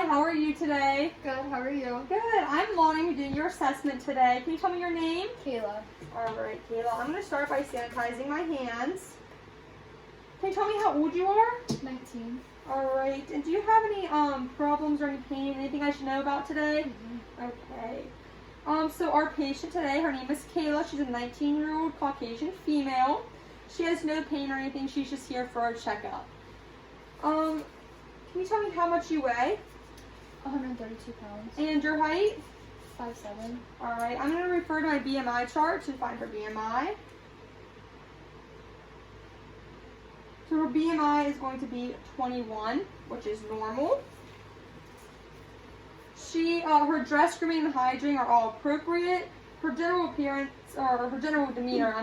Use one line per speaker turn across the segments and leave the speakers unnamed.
Hi, how are you today?
Good, how are you?
Good. I'm Lonnie. We're doing your assessment today. Can you tell me your name?
Kayla.
All right, Kayla. I'm going to start by sanitizing my hands. Can you tell me how old you are?
19.
All right. And do you have any problems or any pain? Anything I should know about today?
Mm-hmm.
Okay. So our patient today, her name is Kayla. She's a 19-year-old Caucasian female. She has no pain or anything. She's just here for a checkup. Can you tell me how much you weigh?
132 pounds.
And your height?
5'7".
All right. I'm going to refer to my BMI chart to find her BMI. So her BMI is going to be 21, which is normal. Her dress, grooming, and hygiene are all appropriate. Her general appearance, or her general demeanor,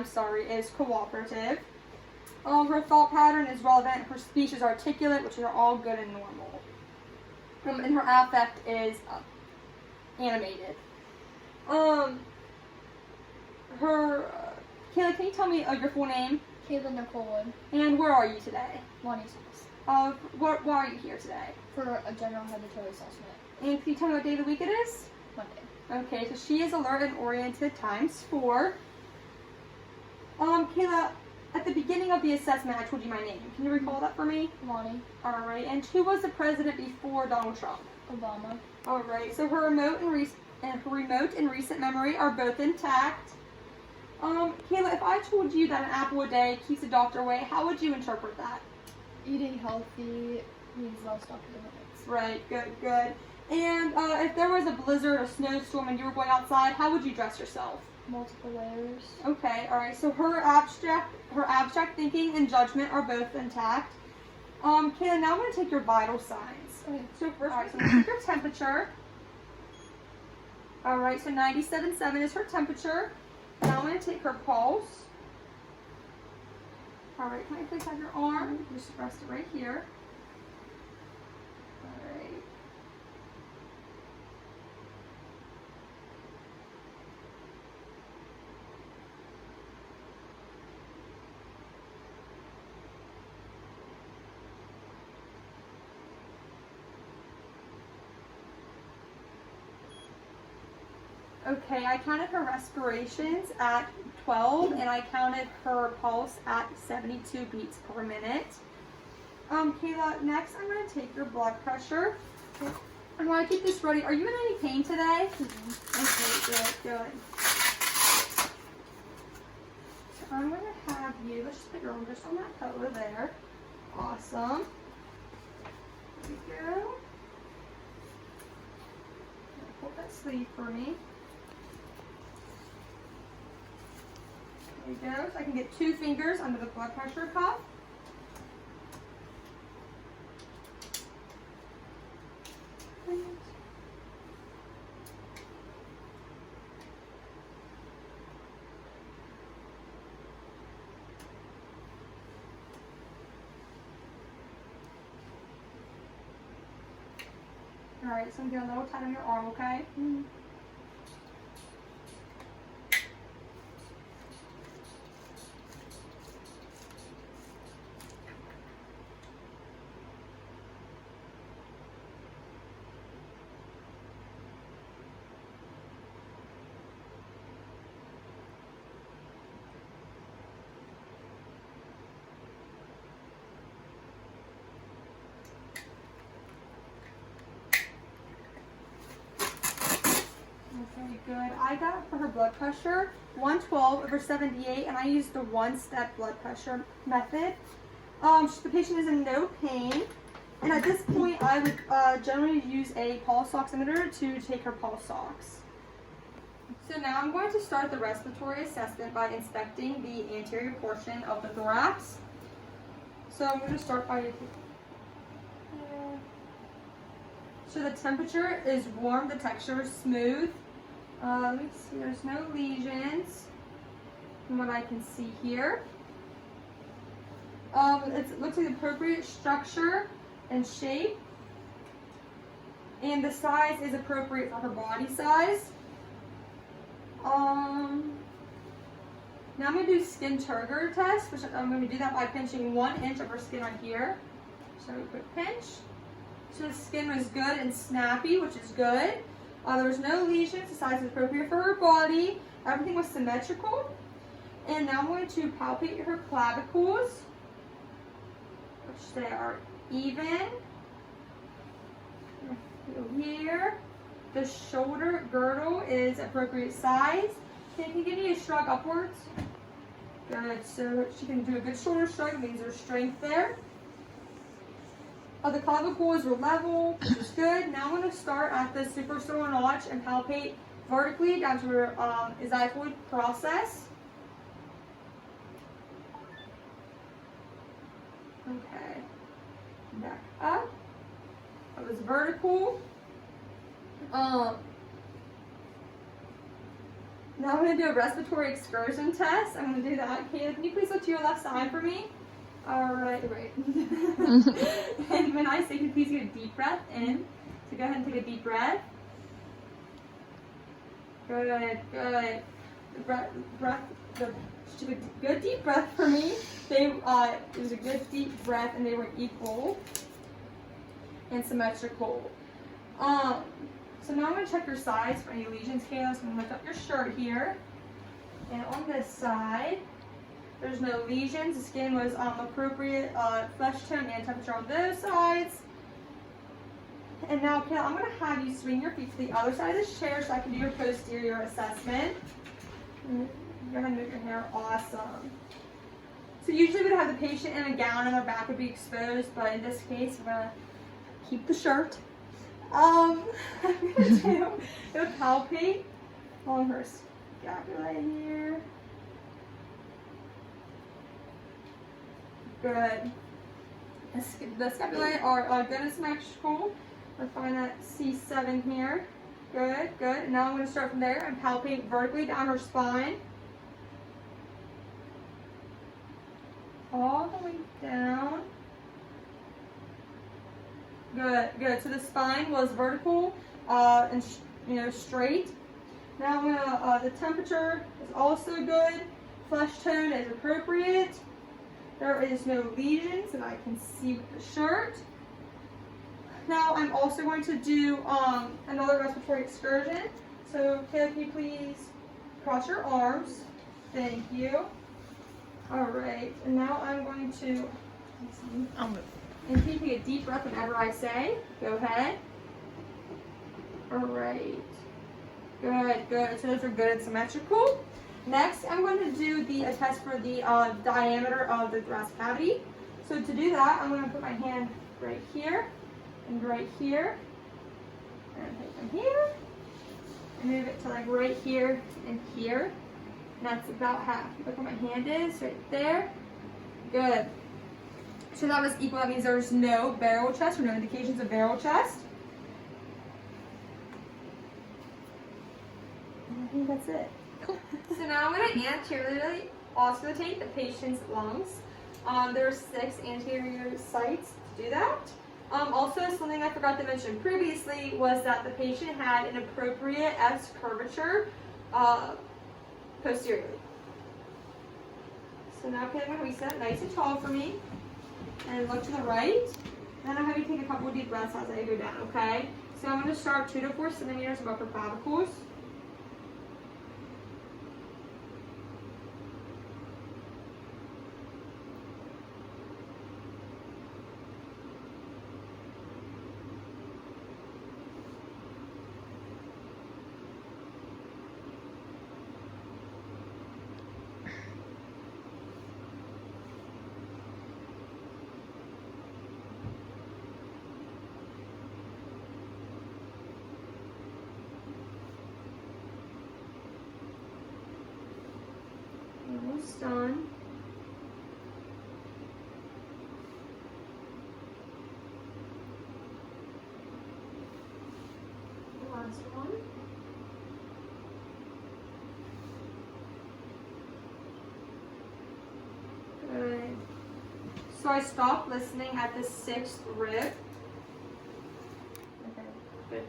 is cooperative. Her thought pattern is relevant. Her speech is articulate, which are all good and normal. And her affect is animated. Kayla, can you tell me your full name?
Kayla Nicole Wood.
And where are you today?
Lonnie's house.
Why are you here today?
For a general head to toe assessment.
And can you tell me what day of the week it is?
Monday.
Okay, so she is alert and oriented times 4. Kayla, at the beginning of the assessment, I told you my name. Can you recall that for me?
Lonnie.
All right, and who was the president before Donald Trump?
Obama.
All right, so her remote and recent memory are both intact. Kayla, if I told you that an apple a day keeps the doctor away, how would you interpret that?
Eating healthy means less doctor visits.
Right, good. And if there was a blizzard or snowstorm and you were going outside, how would you dress yourself?
Multiple layers.
Okay, all right. So her abstract thinking and judgment are both intact. Kayla, now I'm going to take your vital signs.
Okay.
So first, I'm going to take your temperature. All right, so 97.7 is her temperature. Now I'm going to take her pulse. All right, can I please have your arm? Just rest it right here. All right. Okay, I counted her respirations at 12, and I counted her pulse at 72 beats per minute. Kayla, next I'm going to take your blood pressure. And while I keep this ready, are you in any pain today? Okay, good. So I'm going to have you, let's just put your arm just on that pillow there. Awesome. There we go. Hold that sleeve for me. There you go. So I can get 2 fingers under the blood pressure cuff. Alright, so I'm going to get a little tight on your arm, okay?
Mm-hmm.
Okay, good. I got for her blood pressure 112/78, and I used the one-step blood pressure method. The patient is in no pain, and at this point, I would generally use a pulse oximeter to take her pulse ox. So now I'm going to start the respiratory assessment by inspecting the anterior portion of the thorax. So I'm going to start by. So the temperature is warm, the texture is smooth. Let me see, there's no lesions from what I can see here. It looks like appropriate structure and shape. And the size is appropriate for her body size. Now I'm going to do skin turgor test, which I'm going to do that by pinching 1 inch of her skin right here. So quick pinch. So the skin was good and snappy, which is good. There was no lesions. The size was appropriate for her body. Everything was symmetrical. And now I'm going to palpate her clavicles, which they are even. Go here. The shoulder girdle is appropriate size. Can you give me a shrug upwards? Good. So she can do a good shoulder shrug. It means there's strength there. The clavicles were level, which is good. Now I'm going to start at the suprasternal notch and palpate vertically down to her xiphoid process. Okay. Back up. That was vertical. Now I'm going to do a respiratory excursion test. I'm going to do that. Kayla, can you please look to your left side for me? All right. And when I say, can you please get a deep breath in? So go ahead and take a deep breath. Good. She took a good deep breath for me. It was a good deep breath, and they were equal and symmetrical. So now I'm going to check your size for any lesions, Kayla. So I'm going to lift up your shirt here. And on this side, there's no lesions. The skin was appropriate flesh tone and temperature on those sides. And now, Kayla, I'm going to have you swing your feet to the other side of this chair so I can do your posterior assessment. Go ahead and move your hair. Awesome. So usually we'd have the patient in a gown and their back would be exposed, but in this case, we're going to keep the shirt. I'm going to palpate along her scapula here. Good. The scapulae are good and symmetrical. We'll find that C7 here. Good. And now I'm going to start from there and palpate vertically down her spine. All the way down. Good. So the spine was vertical and straight. Now I'm gonna, the temperature is also good. Flesh tone is appropriate. There is no lesions that I can see with the shirt. Now I'm also going to do another respiratory excursion. So Kayla, can you please cross your arms? Thank you. All right, and now I'm going to, and can you take a deep breath whenever I say? Go ahead. All right. Good. So those are good and symmetrical. Next, I'm going to do the test for the diameter of the thoracic cavity. So to do that, I'm going to put my hand right here and right here, and take them here, and move it to like right here and here. And that's about half. Look where my hand is, right there. Good. So that was equal. That means there's no barrel chest or no indications of barrel chest. And I think that's it. Cool. So now I'm going to anteriorly auscultate the patient's lungs. There are 6 anterior sites to do that. Also, something I forgot to mention previously was that the patient had an appropriate S curvature posteriorly. So now I'm going to reset nice and tall for me and look to the right. Then I'll have you take a couple of deep breaths as I go down, okay? So I'm going to start 2 to 4 centimeters above her clavicles. Almost done. The last one. Good. So I stopped listening at the 6th rib. Okay, good.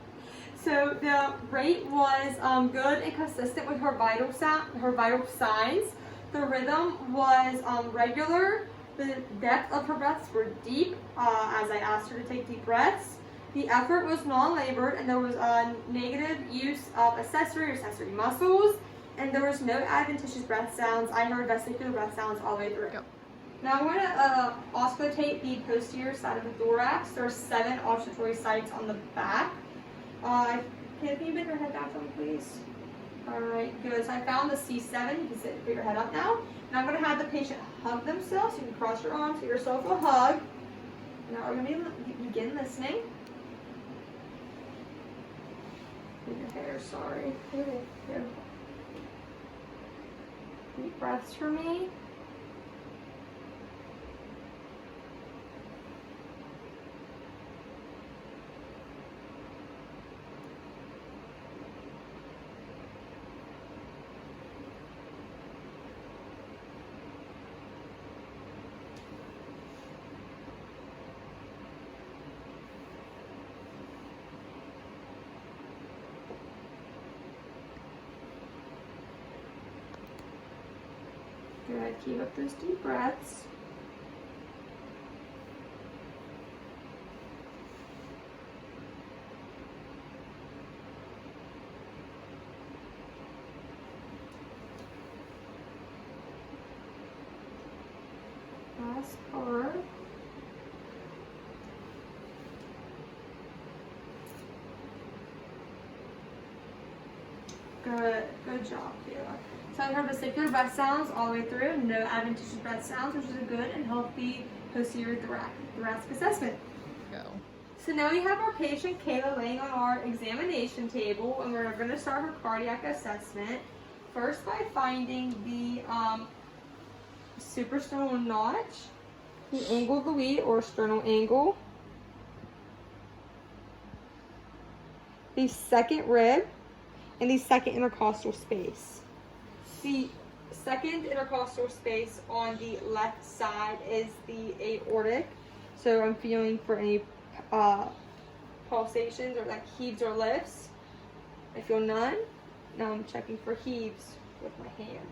So the rate was good and consistent with her vital signs. The rhythm was regular. The depth of her breaths were deep as I asked her to take deep breaths. The effort was non-labored, and there was a negative use of accessory muscles, and there was no adventitious breath sounds. I heard vesicular breath sounds all the way through.
Go.
Now I'm going to auscultate the posterior side of the thorax. There are 7 auscultatory sites on the back. Can you bend your head down for me, please? Alright, good. So I found the C7. You can sit, put your head up now. Now I'm going to have the patient hug themselves. You can cross your arms, give yourself a hug. Now we're going to begin listening. Your hair, sorry.
Okay.
Good. Deep breaths for me. Good. Keep up those deep breaths. Last part. Good job, Kayla. So I heard vesicular breath sounds all the way through, no adventitious breath sounds, which is a good and healthy posterior thoracic assessment.
Go.
So now we have our patient Kayla laying on our examination table, and we're going to start her cardiac assessment. First by finding the suprasternal notch, the angle of the lead or sternal angle, the second rib, and the second intercostal space. The second intercostal space on the left side is the aortic. So I'm feeling for any pulsations or like heaves or lifts. I feel none. Now I'm checking for heaves with my hand.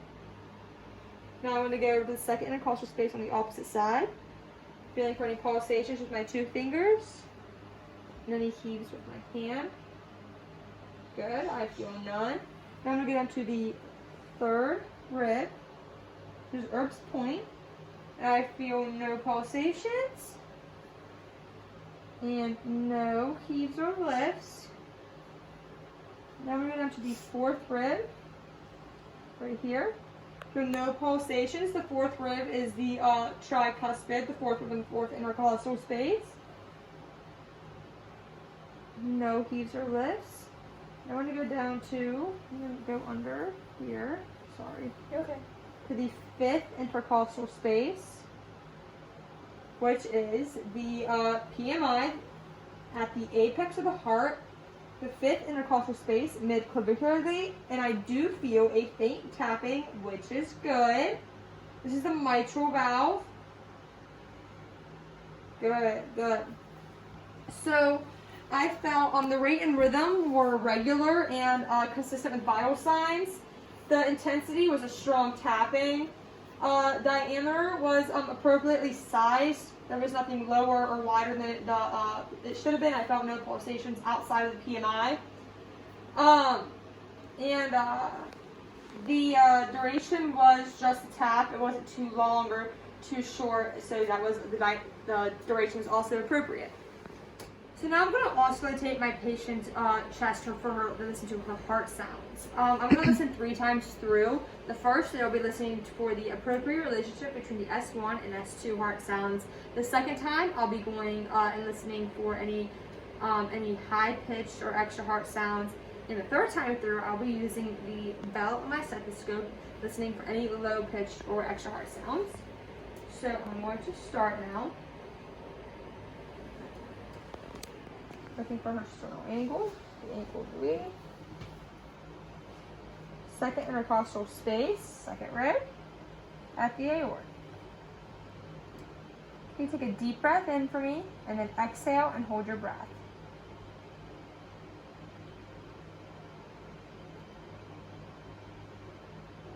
Now I'm going to go to the second intercostal space on the opposite side. Feeling for any pulsations with my 2 fingers. And any heaves with my hand. Good. I feel none. Now I'm going to go down to the third rib. There's Erb's point. I feel no pulsations. And no heaves or lifts. Now we're going to go down to the fourth rib. Right here. Feel no pulsations. The fourth rib is the tricuspid, the fourth rib and the fourth intercostal space. No heaves or lifts. I want to go down to, I'm going to go under here, sorry.
You're okay.
To the fifth intercostal space, which is the PMI at the apex of the heart, the fifth intercostal space mid-clavicularly, and I do feel a faint tapping, which is good. This is the mitral valve. Good, good. So, I felt the rate and rhythm were regular and consistent with vital signs. The intensity was a strong tapping. Diameter was appropriately sized. There was nothing lower or wider than it should have been. I felt no pulsations outside of the PMI. The duration was just a tap. It wasn't too long or too short, so that was the duration was also appropriate. So now I'm going to auscultate my patient's chest for her to listen to her heart sounds. I'm going to listen 3 times through. The first, I'll be listening for the appropriate relationship between the S1 and S2 heart sounds. The second time, I'll be going and listening for any high-pitched or extra heart sounds. And the third time through, I'll be using the bell of my stethoscope, listening for any low-pitched or extra heart sounds. So I'm going to start now. Looking for her sternal angle, the ankle of the lead. Second intercostal space, second rib, at the aorta. You take a deep breath in for me, and then exhale and hold your breath.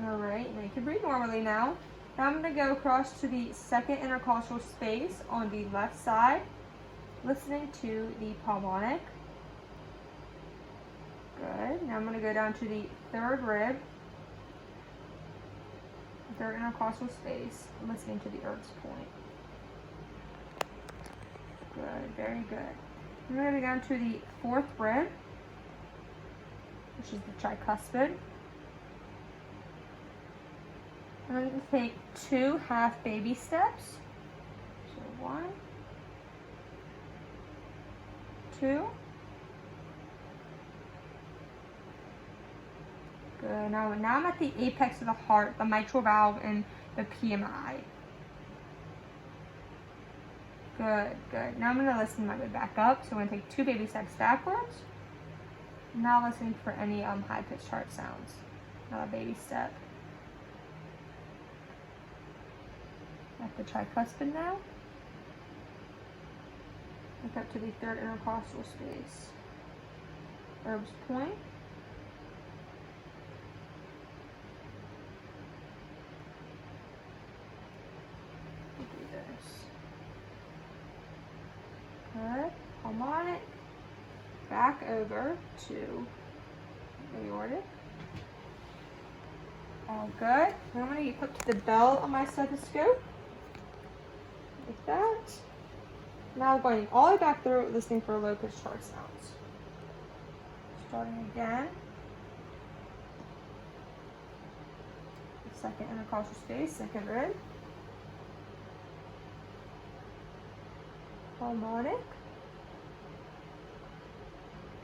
Alright, now you can breathe normally now. Now I'm going to go across to the second intercostal space on the left side. listening to the pulmonic. Good. Now I'm going to go down to the third rib, third intercostal space, listening to the Erb's point. Good, very good. I'm going to go down to the fourth rib, which is the tricuspid. I'm going to take 2 half baby steps. So 1, 2. Good. Now I'm at the apex of the heart, the mitral valve, and the PMI. Good, good. Now I'm going to listen my way back up. So I'm going to take 2 baby steps backwards. Now listening for any high-pitched heart sounds. Another baby step. At the tricuspid now. Look up to the third intercostal space. Erb's point. We'll do this. Good. Pulmonic. Back over to aortic. All good. Now I'm going to get up to the bell on my stethoscope. Like that. Now going all the way back through, listening for low-pitched heart sounds. Starting again. Second intercostal space, second rib. Pulmonic.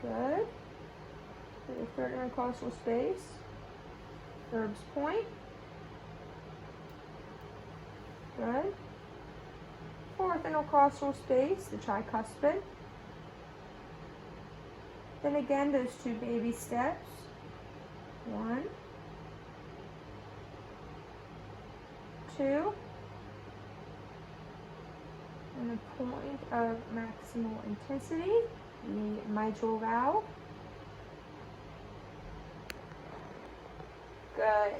Good. To the third intercostal space. Erb's point. Good. Fourth intercostal space, the tricuspid. Then again, those 2 baby steps. 1, 2. And the point of maximal intensity, the mitral valve. Good.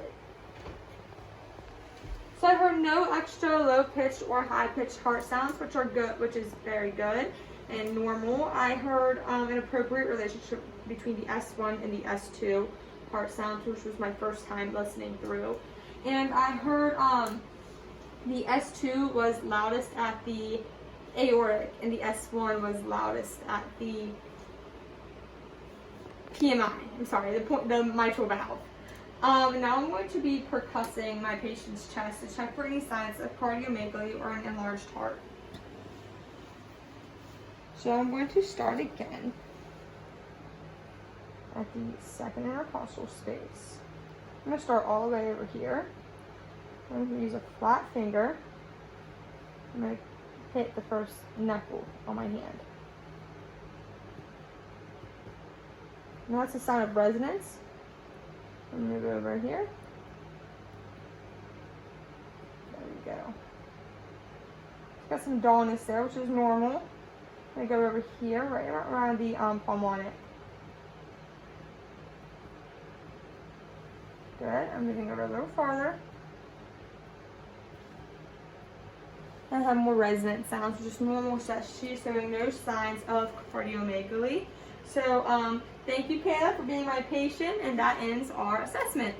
So I heard no extra low-pitched or high-pitched heart sounds, which are good, which is very good and normal. I heard an appropriate relationship between the S1 and the S2 heart sounds, which was my first time listening through. And I heard the S2 was loudest at the aortic, and the S1 was loudest at the PMI. I'm sorry, the mitral valve. Now I'm going to be percussing my patient's chest to check for any signs of cardiomegaly or an enlarged heart. So I'm going to start again at the second intercostal space. I'm going to start all the way over here. I'm going to use a flat finger. I'm going to hit the first knuckle on my hand. Now that's the sound of resonance. I'm going to go over here. There we go. It's got some dullness there, which is normal. I'm going to go over here, right around the pulmonic. Good. I'm moving over a little farther. I have more resonant sounds, which is normal, so she's showing no signs of cardiomegaly. So, thank you, Kayla, for being my patient, and that ends our assessment.